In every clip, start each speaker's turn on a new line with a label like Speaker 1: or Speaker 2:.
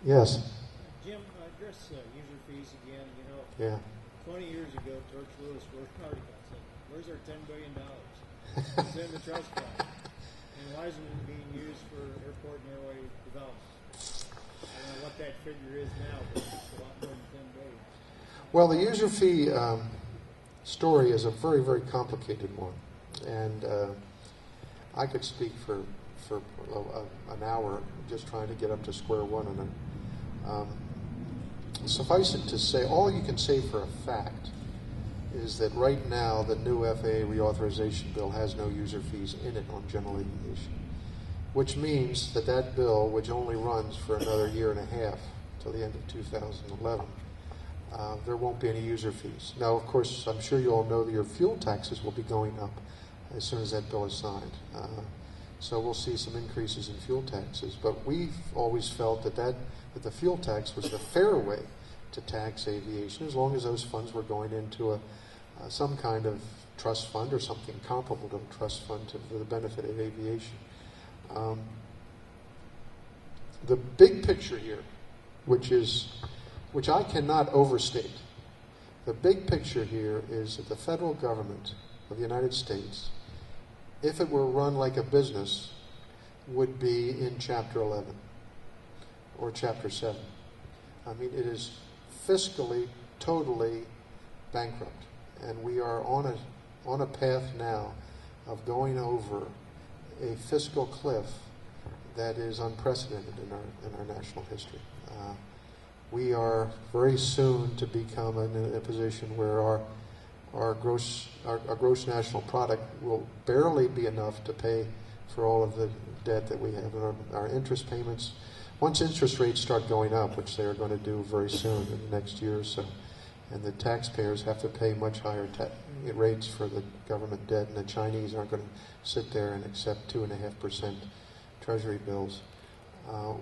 Speaker 1: Yes.
Speaker 2: Jim, address user fees again. You know,
Speaker 1: Yeah.
Speaker 2: 20 years ago, George Lewis wrote an article saying, "Where's our $10 billion? It's in the trust fund, and why isn't it being used for airport and airway development?" I don't know what that figure is now, but it's a lot more than 10 billion.
Speaker 1: Well, the user fee story is a very, very complicated one, and I could speak for an hour just trying to get up to square one on it. Suffice it to say, all you can say for a fact is that right now the new FAA reauthorization bill has no user fees in it on general aviation, which means that that bill, which only runs for another year and a half till the end of 2011, there won't be any user fees. Now, of course, I'm sure you all know that your fuel taxes will be going up as soon as that bill is signed. So we'll see some increases in fuel taxes. But we've always felt that the fuel tax was the fair way to tax aviation, as long as those funds were going into some kind of trust fund or something comparable to a trust fund for the benefit of aviation. The big picture here, which I cannot overstate, the big picture here is that the federal government of the United States, if it were run like a business, would be in Chapter 11 or Chapter 7. I mean, it is fiscally totally bankrupt, and we are on a path now of going over a fiscal cliff that is unprecedented in our national history. We are very soon to become in a position where our gross national product will barely be enough to pay for all of the debt that we have. And our interest payments, once interest rates start going up, which they are going to do very soon in the next year or so, and the taxpayers have to pay much higher rates for the government debt, and the Chinese aren't going to sit there and accept 2.5% treasury bills.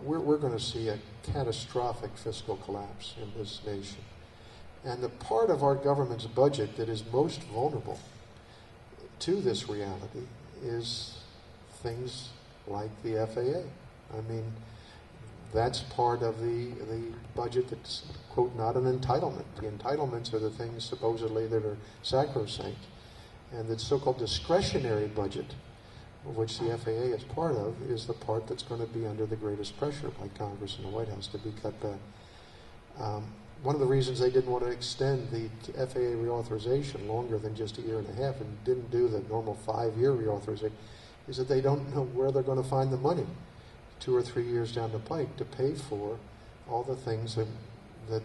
Speaker 1: We're going to see a catastrophic fiscal collapse in this nation. And the part of our government's budget that is most vulnerable to this reality is things like the FAA. I mean, that's part of the budget that's, quote, not an entitlement. The entitlements are the things supposedly that are sacrosanct. And the so-called discretionary budget, which the FAA is part of, is the part that's going to be under the greatest pressure by Congress and the White House to be cut back. One of the reasons they didn't want to extend the FAA reauthorization longer than just a year and a half and didn't do the normal 5-year reauthorization is that they don't know where they're going to find the money 2 or 3 years down the pike to pay for all the things that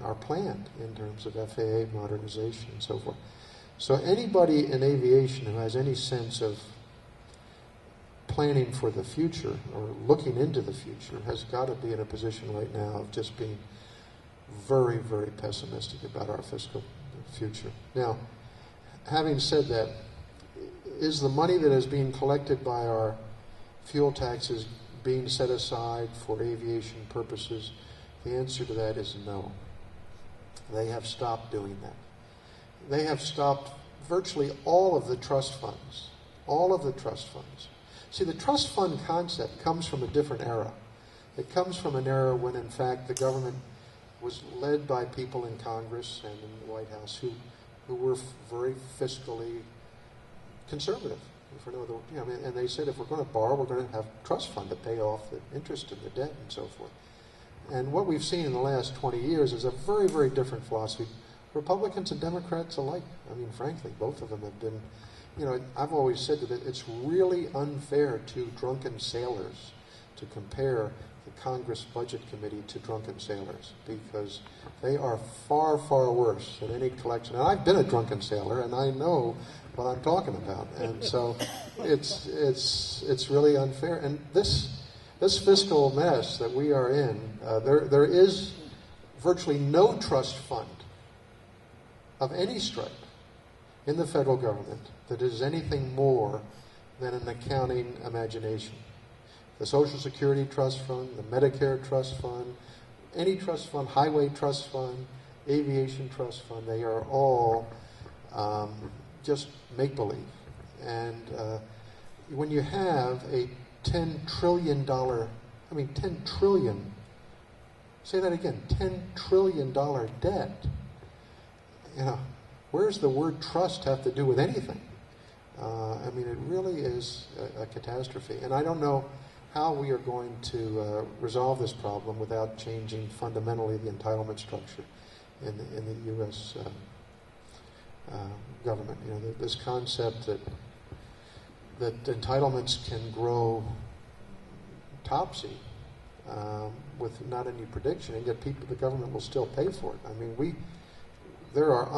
Speaker 1: are planned in terms of FAA modernization and so forth. So anybody in aviation who has any sense of planning for the future or looking into the future has got to be in a position right now of just being very, very pessimistic about our fiscal future. Now, having said that, is the money that is being collected by our fuel taxes being set aside for aviation purposes? The answer to that is no. They have stopped doing that. They have stopped virtually all of the trust funds. All of the trust funds. See, the trust fund concept comes from a different era. It comes from an era when, in fact, the government was led by people in Congress and in the White House who were very fiscally conservative. For no other, and they said if we're going to borrow, we're going to have trust fund to pay off the interest of the debt and so forth. And what we've seen in the last 20 years is a very, very different philosophy. Republicans and Democrats alike. I mean, frankly, both of them have been, I've always said that it's really unfair to drunken sailors to compare the Congress Budget Committee to drunken sailors, because they are far, far worse than any collection. And I've been a drunken sailor, and I know what I'm talking about. And so it's really unfair. And this fiscal mess that we are in, there is virtually no trust fund of any stripe in the federal government that is anything more than an accounting imagination. The Social Security Trust Fund, the Medicare Trust Fund, any trust fund, highway trust fund, aviation trust fund, they are all just make-believe. And when you have a $10 trillion Say that again, $10 trillion debt. You know, where's the word trust have to do with anything? I mean, it really is a catastrophe. And I don't know how we are going to resolve this problem without changing fundamentally the entitlement structure in the U.S. Government. You know, this concept that entitlements can grow topsy with not any prediction, and yet the government will still pay for it. I mean, there are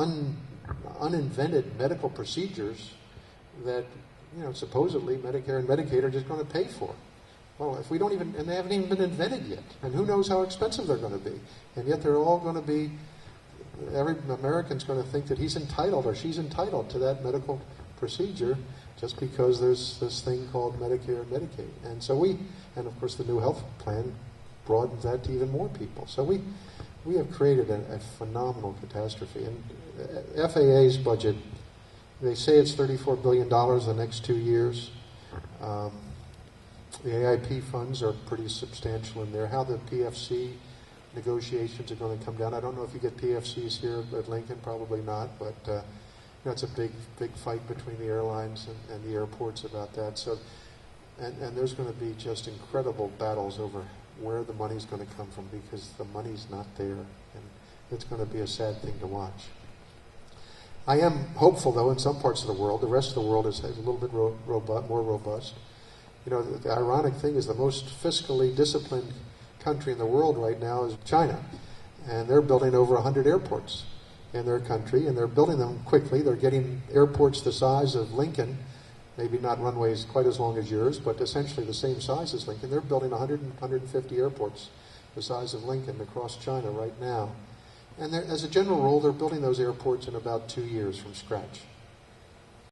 Speaker 1: uninvented medical procedures that, you know, supposedly Medicare and Medicaid are just going to pay for. Well, if we don't even, and they haven't even been invented yet, and who knows how expensive they're going to be, and yet they're all going to be, every American's going to think that he's entitled or she's entitled to that medical procedure just because there's this thing called Medicare and Medicaid. And so and of course the new health plan broadens that to even more people. So we have created a phenomenal catastrophe. And FAA's budget, they say it's $34 billion the next 2 years. The AIP funds are pretty substantial in there. How the PFC negotiations are going to come down, I don't know if you get PFCs here at Lincoln, probably not, but you know, it's a big fight between the airlines and the airports about that. So, and there's going to be just incredible battles over where the money's going to come from, because the money's not there, and it's going to be a sad thing to watch. I am hopeful, though, in some parts of the world. The rest of the world is a little bit more robust. You know, the ironic thing is the most fiscally disciplined country in the world right now is China, and they're building over 100 airports in their country, and they're building them quickly. They're getting airports the size of Lincoln, maybe not runways quite as long as yours, but essentially the same size as Lincoln. They're building 150 airports the size of Lincoln across China right now. And as a general rule, they're building those airports in about 2 years from scratch.